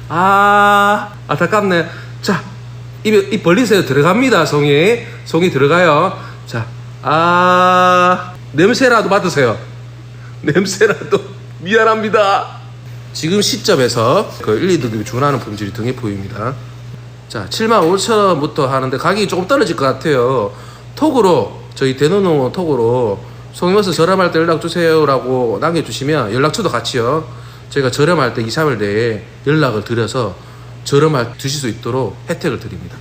아, 안타깝네. 자, 입 벌리세요. 들어갑니다. 송이 들어가요. 자, 냄새라도 맡으세요. 냄새라도. 미안합니다. 지금 시점에서 그 1, 2등급이 준하는 품질이 등에 보입니다. 자, 75,000원부터 하는데 가격이 조금 떨어질 것 같아요. 톡으로, 저희 대노농어 톡으로 송이버섯 저렴할 때 연락 주세요라고 남겨주시면 연락처도 같이요. 저희가 저렴할 때 2, 3일 내에 연락을 드려서 저렴할 드실 수 있도록 혜택을 드립니다.